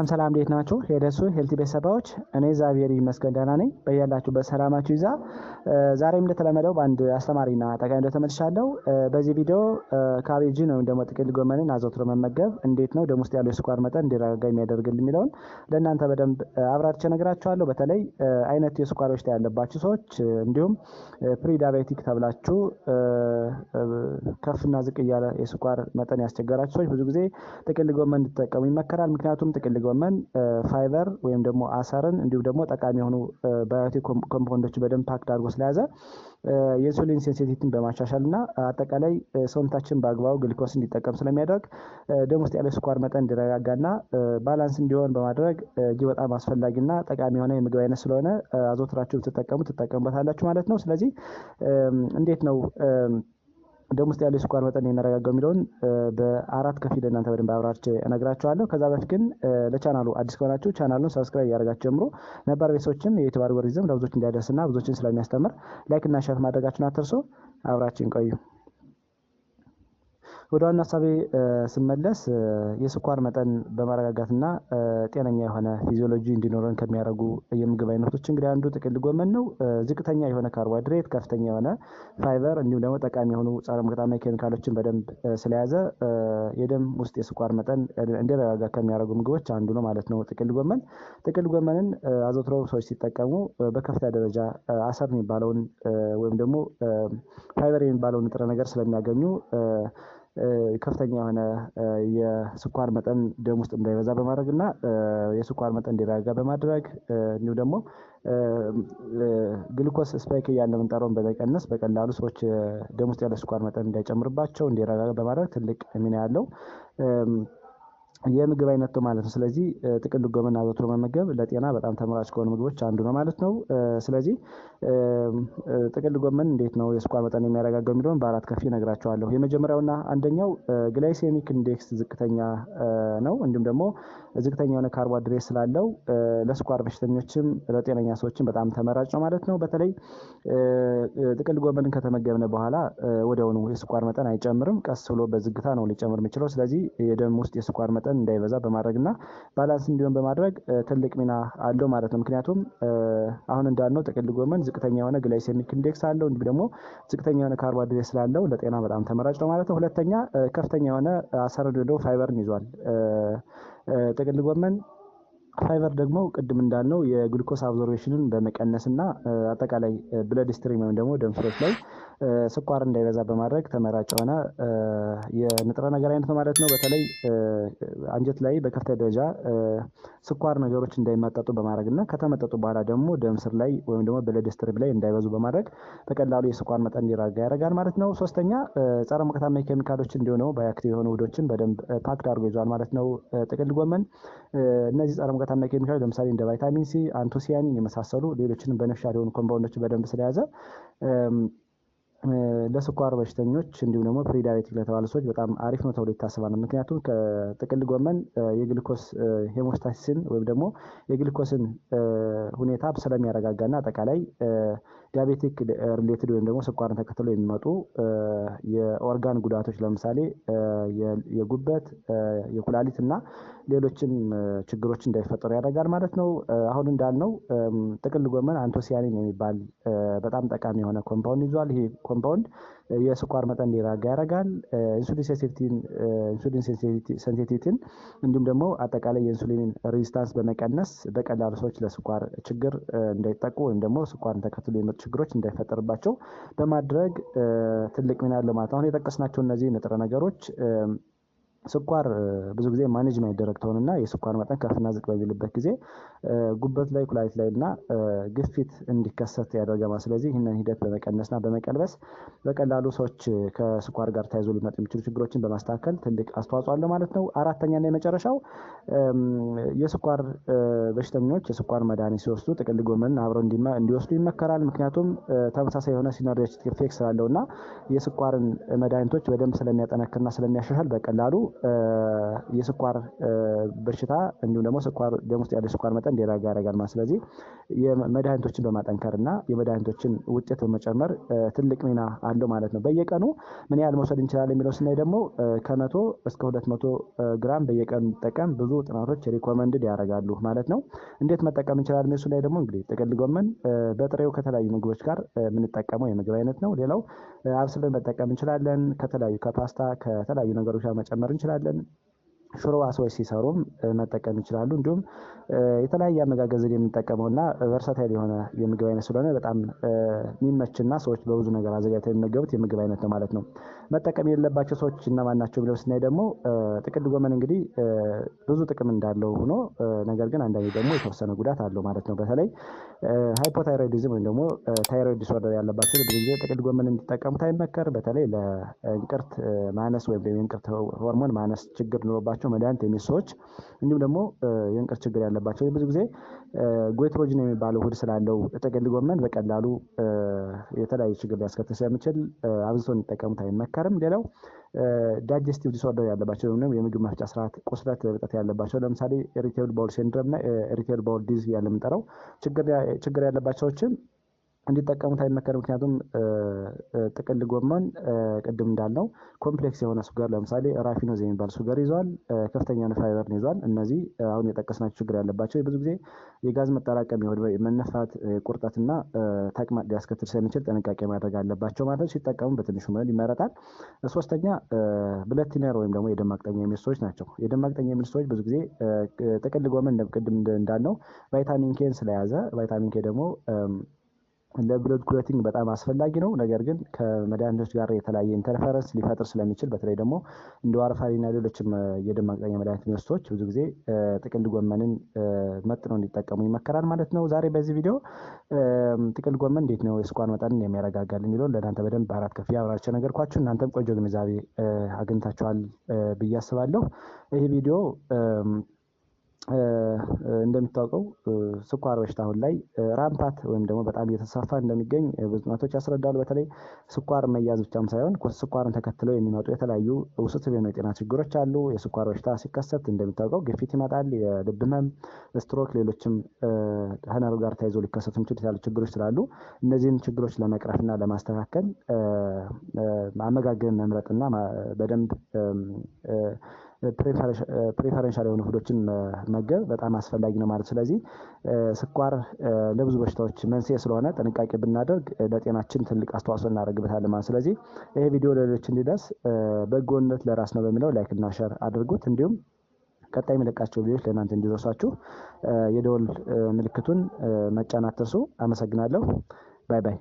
ሰላም እንዴት ናችሁ? የደሱ ሄልቲ ቤተሰቦች እኔ ዛቪየር ይመስገን ደህና ነኝ። በያላችሁበት ሰላማችሁ ይዛ። ዛሬም እንደተለመደው በአንድ አስተማሪና ጠቃሚ ቪዲዮ ተመልሻለሁ። በዚህ ቪዲዮ ካቤጅ ነው ደግሞ ጥቅል ጎመንን አዘውትሮ መመገብ እንዴት ነው ደም ውስጥ ያለው የስኳር መጠን እንዲረጋጋ የሚያደርግልን የሚለውን ለእናንተ በደንብ አብራርቼ እነግራችኋለሁ። በተለይ አይነት የስኳር በሽታ ያለባችሁ ሰዎች እንዲሁም ፕሪዳያቤቲክ ተብላችሁ ከፍና ዝቅ እያለ የስኳር መጠን ያስቸገራችሁ ሰዎች ብዙ ጊዜ ጥቅል ጎመን እንድትጠቀሙ ይመከራል። ምክንያቱም ጥቅል ጎመን ፋይበር ወይም ደግሞ አሰርን እንዲሁም ደግሞ ጠቃሚ የሆኑ ባዮቲክ ኮምፖውንዶች በደንብ ፓክድ አድርጎ ስለያዘ የኢንሱሊን ሴንሲቲቪቲን በማሻሻልና አጠቃላይ ሰውነታችን በአግባቡ ግሉኮስ እንዲጠቀም ስለሚያደርግ ደም ውስጥ ያለው ስኳር መጠን እንዲረጋጋና ባላንስ እንዲሆን በማድረግ እጅግ በጣም አስፈላጊና ጠቃሚ የሆነ የምግብ አይነት ስለሆነ አዘውትራችሁ ትጠቀሙበታላችሁ ማለት ነው። ስለዚህ እንዴት ነው ደም ውስጥ ያለው የስኳር መጠን የሚረጋጋው የሚለውን በአራት ከፊል እናንተ በደንብ አብራርቼ እነግራችኋለሁ። ከዛ በፊት ግን ለቻናሉ አዲስ ከሆናችሁ ቻናሉን ሰብስክራይብ ያደርጋችሁ ጀምሮ ነባር ቤተሰቦችም የዩቲዩብ አልጎሪዝም ለብዙዎች እንዲያደርስና ብዙዎችን ስለሚያስተምር ላይክ እና ሼር ማድረጋችሁን አትርሱ። አብራችን ቆዩ። ወደ ዋና ሀሳቤ ስመለስ የስኳር መጠን በማረጋጋትና ጤነኛ የሆነ ፊዚዮሎጂ እንዲኖረን ከሚያደርጉ የምግብ አይነቶች እንግዲህ አንዱ ጥቅል ጎመን ነው። ዝቅተኛ የሆነ ካርቦሃይድሬት፣ ከፍተኛ የሆነ ፋይበር እንዲሁም ደግሞ ጠቃሚ የሆኑ ጸረ ሙቀታማ ኬሚካሎችን በደንብ ስለያዘ የደም ውስጥ የስኳር መጠን እንዲረጋጋ ከሚያደርጉ ምግቦች አንዱ ነው ማለት ነው ጥቅል ጎመን። ጥቅል ጎመንን አዘውትረው ሰዎች ሲጠቀሙ በከፍተኛ ደረጃ አሰር የሚባለውን ወይም ደግሞ ፋይበር የሚባለውን ንጥረ ነገር ስለሚያገኙ ከፍተኛ የሆነ የስኳር መጠን ደም ውስጥ እንዳይበዛ በማድረግ እና የስኳር መጠን እንዲረጋጋ በማድረግ እንዲሁም ደግሞ ግሉኮስ ስፓይክ እያለ የምንጠራውን በመቀነስ በቀላሉ ሰዎች ደም ውስጥ ያለ ስኳር መጠን እንዳይጨምርባቸው እንዲረጋጋ በማድረግ ትልቅ ሚና ያለው የምግብ አይነት ነው ማለት ነው። ስለዚህ ጥቅል ጎመን አዘውትሮ መመገብ ለጤና በጣም ተመራጭ ከሆኑ ምግቦች አንዱ ነው ማለት ነው። ስለዚህ ጥቅል ጎመን እንዴት ነው የስኳር መጠን የሚያረጋጋው የሚለውን በአራት ከፍዬ እነግራችኋለሁ። የመጀመሪያውና አንደኛው ግላይሴሚክ ኢንዴክስ ዝቅተኛ ነው። እንዲሁም ደግሞ ዝቅተኛ የሆነ ካርቦሃይድሬት ስላለው ለስኳር በሽተኞችም ለጤነኛ ሰዎችም በጣም ተመራጭ ነው ማለት ነው። በተለይ ጥቅል ጎመንን ከተመገብነ በኋላ ወዲያውኑ የስኳር መጠን አይጨምርም። ቀስ ብሎ በዝግታ ነው ሊጨምር የሚችለው። ስለዚህ የደም ውስጥ የስኳር መጠን እንዳይበዛ በማድረግና ባላንስ እንዲሆን በማድረግ ትልቅ ሚና አለው ማለት ነው። ምክንያቱም አሁን እንዳልነው ጥቅል ጎመን ዝቅተኛ የሆነ ግላይሴሚክ ኢንዴክስ አለው፣ እንዲሁም ደግሞ ዝቅተኛ የሆነ ካርቦሃይድሬት ስላለው ለጤና በጣም ተመራጭ ነው ማለት ነው። ሁለተኛ ከፍተኛ የሆነ አሰር ወይም ፋይበርን ይዟል ጥቅል ጎመን። ፋይበር ደግሞ ቅድም እንዳልነው የግሉኮስ አብዞርቤሽንን በመቀነስና አጠቃላይ ብለድ ስትሪም ወይም ደግሞ ደም ስሮች ላይ ስኳር እንዳይበዛ በማድረግ ተመራጭ የሆነ የንጥረ ነገር አይነት ነው ማለት ነው። በተለይ አንጀት ላይ በከፍተኛ ደረጃ ስኳር ነገሮች እንዳይመጠጡ በማድረግና ከተመጠጡ በኋላ ደግሞ ደም ስር ላይ ወይም ደግሞ ብለድ ስትሪም ላይ እንዳይበዙ በማድረግ በቀላሉ የስኳር መጠን እንዲረጋጋ ያደርጋል ማለት ነው። ሶስተኛ ጸረ ሙቀታማ ኬሚካሎች እንዲሆነው ባዮአክቲቭ የሆኑ ውህዶችን በደንብ ፓክድ አድርጎ ይዟል ማለት ነው ጥቅል ጎመን። እነዚህ ጸረ ሙቀታማ ኬሚካሎች ለምሳሌ እንደ ቫይታሚን ሲ፣ አንቶሲያኒን የመሳሰሉ ሌሎችንም በነፍሻ የሆኑ ኮምፓውንዶችን በደንብ ስለያዘ ለስኳር በሽተኞች እንዲሁም ደግሞ ፕሪዳያቤቲክ ለተባሉ ሰዎች በጣም አሪፍ ነው ተብሎ ይታሰባል። ምክንያቱም ከጥቅል ጎመን የግሉኮስ ሄሞስታሲስን ወይም ደግሞ የግሉኮስን ሁኔታ ስለሚያረጋጋና አጠቃላይ ዲያቤቲክ ሪሌትድ ወይም ደግሞ ስኳርን ተከትሎ የሚመጡ የኦርጋን ጉዳቶች ለምሳሌ የጉበት፣ የኩላሊት እና ሌሎችም ችግሮች እንዳይፈጠሩ ያደርጋል ማለት ነው። አሁን እንዳልነው ጥቅል ጎመን አንቶሲያኒን የሚባል በጣም ጠቃሚ የሆነ ኮምፓውንድ ይዟል። ይሄ ኮምፓውንድ የስኳር መጠን እንዲረጋጋ ያደርጋል። ኢንሱሊን ሴንሲቲቪቲን እንዲሁም ደግሞ አጠቃላይ የኢንሱሊን ሬዚስታንስ በመቀነስ በቀላሉ ሰዎች ለስኳር ችግር እንዳይጠቁ ወይም ደግሞ ስኳርን ተከትሎ የመጡ ችግሮች እንዳይፈጠርባቸው በማድረግ ትልቅ ሚና አለው ማለት ነው። አሁን የጠቀስናቸው እነዚህ ንጥረ ነገሮች ስኳር ብዙ ጊዜ ማኔጅ ማይደረግ ተሆንና የስኳር መጠን ከፍና ዝቅ በሚልበት ጊዜ ጉበት ላይ፣ ኩላሊት ላይ እና ግፊት እንዲከሰት ያደርጋል። ስለዚህ ይህንን ሂደት በመቀነስና በመቀልበስ በቀላሉ ሰዎች ከስኳር ጋር ተያይዞ ሊመጡ የሚችሉ ችግሮችን በማስተካከል ትልቅ አስተዋጽኦ አለው ማለት ነው። አራተኛና የመጨረሻው የስኳር በሽተኞች የስኳር መድኃኒት ሲወስዱ ጥቅል ጎመንን አብረው እንዲወስዱ ይመከራል። ምክንያቱም ተመሳሳይ የሆነ ሲነርጂስቲክ ኢፌክት ስላለውና የስኳርን መድኃኒቶች በደንብ ስለሚያጠነክርና ስለሚያሻሻል በቀላሉ የስኳር በሽታ እንዲሁም ደግሞ ስኳር ደም ውስጥ ያለ ስኳር መጠን እንዲረጋ ያደርጋል ማለት። ስለዚህ የመድኃኒቶችን በማጠንከርና የመድኃኒቶችን ውጤት በመጨመር ትልቅ ሚና አለው ማለት ነው። በየቀኑ ምን ያህል መውሰድ እንችላለን የሚለው ስናይ ደግሞ ከ100 እስከ 200 ግራም በየቀኑ እንጠቀም ብዙ ጥናቶች ሪኮመንድድ ያደርጋሉ ማለት ነው። እንዴት መጠቀም እንችላለን የሚለው ላይ ደግሞ እንግዲህ ጥቅል ጎመን በጥሬው ከተለያዩ ምግቦች ጋር የምንጠቀመው የምግብ አይነት ነው። ሌላው አብስለን መጠቀም እንችላለን። ከተለያዩ ከፓስታ ከተለያዩ ነገሮች ጋር መጨመር እንችላለን። ሽሮ ሰዎች ሲሰሩም መጠቀም ይችላሉ። እንዲሁም የተለያየ አመጋገብ ዘዴ የምንጠቀመውና ቨርሳታይል የሆነ የምግብ አይነት ስለሆነ በጣም የሚመችና ሰዎች በብዙ ነገር አዘጋጅተው የሚመገቡት የምግብ አይነት ነው ማለት ነው። መጠቀም የሌለባቸው ሰዎች እነማን ናቸው ብለው ስናይ ደግሞ ጥቅል ጎመን እንግዲህ ብዙ ጥቅም እንዳለው ሆኖ ነገር ግን አንዳንዴ ደግሞ የተወሰነ ጉዳት አለው ማለት ነው። በተለይ ሃይፖታይሮይዲዝም ወይም ደግሞ ታይሮይድ ዲስኦርደር ያለባቸው ብዙ ጊዜ ጥቅል ጎመን እንዲጠቀሙት አይመከር። በተለይ ለእንቅርት ማነስ ወይም ደግሞ የእንቅርት ሆርሞን ማነስ ችግር ኖሮባቸው መድኃኒት የሚወስዱ ሰዎች እንዲሁም ደግሞ የእንቅርት ችግር ያለባቸው ብዙ ጊዜ ጎይትሮጅን የሚባለው ውህድ ስላለው ጥቅል ጎመን በቀላሉ የተለያዩ ችግር ሊያስከትል ስለሚችል አብዝቶ እንዲጠቀሙት አይመከርም። ሌላው ዳይጀስቲቭ ዲስኦርደር ያለባቸው ወይም የምግብ መፍጫ ስርዓት ቁስለት እብጠት ያለባቸው ለምሳሌ ኢሪቴብል ባውል ሲንድሮም እና ኢሪቴብል ባውል ዲዚዝ ያለ የምንጠራው ችግር ያለባቸው ሰዎችን እንዲጠቀሙት አይመከርም። ምክንያቱም ጥቅል ጎመን ቅድም እንዳልነው ኮምፕሌክስ የሆነ ሱጋር ለምሳሌ ራፊኖዝ የሚባል ሱጋር ይዟል። ከፍተኛ ፋይበር ይዟል። እነዚህ አሁን የጠቀስናቸው ችግር ያለባቸው ብዙ ጊዜ የጋዝ መጠራቀም መነፋት፣ ቁርጠትና ተቅማጥ ሊያስከትል ስለሚችል ጥንቃቄ ማድረግ አለባቸው ማለት ሲጠቀሙ በትንሹ መሆን ይመረጣል። ሶስተኛ ብለድ ቲነር ወይም ደግሞ የደም ማቅጠኛ የሚል ሰዎች ናቸው። የደም ማቅጠኛ የሚል ሰዎች ብዙ ጊዜ ጥቅል ጎመን ቅድም እንዳልነው ቫይታሚን ኬን ስለያዘ ቫይታሚን ኬ ደግሞ ለብለድ ክሎቲንግ በጣም አስፈላጊ ነው። ነገር ግን ከመድኃኒቶች ጋር የተለያየ ኢንተርፈረንስ ሊፈጥር ስለሚችል በተለይ ደግሞ እንደ ዋርፋሪንና ሌሎችም የደም ማቅጠኛ መድኃኒት የሚወስዱ ሰዎች ብዙ ጊዜ ጥቅል ጎመንን መጥነው እንዲጠቀሙ ይመከራል ማለት ነው። ዛሬ በዚህ ቪዲዮ ጥቅል ጎመን እንዴት ነው የስኳር መጠንን የሚያረጋጋል የሚለውን ለእናንተ በደንብ አራት ከፍዬ አብራርቼ ነገርኳችሁ። እናንተም ቆንጆ ግንዛቤ አግኝታችኋል ብዬ አስባለሁ። ይህ ቪዲዮ እንደሚታወቀው ስኳር በሽታ አሁን ላይ ራምፓት ወይም ደግሞ በጣም እየተስፋፋ እንደሚገኝ ብዙ ጥናቶች ያስረዳሉ። በተለይ ስኳር መያዝ ብቻም ሳይሆን ስኳርን ተከትለው የሚመጡ የተለያዩ ውስብስብ የሆኑ የጤና ችግሮች አሉ። የስኳር በሽታ ሲከሰት እንደሚታወቀው ግፊት ይመጣል፣ የልብ ህመም፣ ስትሮክ፣ ሌሎችም ከነርቭ ጋር ተያይዞ ሊከሰቱ የሚችሉ ችግሮች ስላሉ እነዚህን ችግሮች ለመቅረፍና ለማስተካከል አመጋገብን መምረጥና በደንብ ፕሪፈረንሻል የሆኑ ፉዶችን መገብ በጣም አስፈላጊ ነው ማለት። ስለዚህ ስኳር ለብዙ በሽታዎች መንስኤ ስለሆነ ጥንቃቄ ብናደርግ ለጤናችን ትልቅ አስተዋጽኦ እናደርግበታለን ማለት። ስለዚህ ይሄ ቪዲዮ ለሌሎች እንዲደርስ በጎነት ለራስ ነው በሚለው ላይክ እና ሼር አድርጉት። እንዲሁም ቀጣይ የሚለቃቸው ቪዲዮዎች ለእናንተ እንዲደርሷችሁ የደወል ምልክቱን መጫን አትርሱ። አመሰግናለሁ። ባይ ባይ።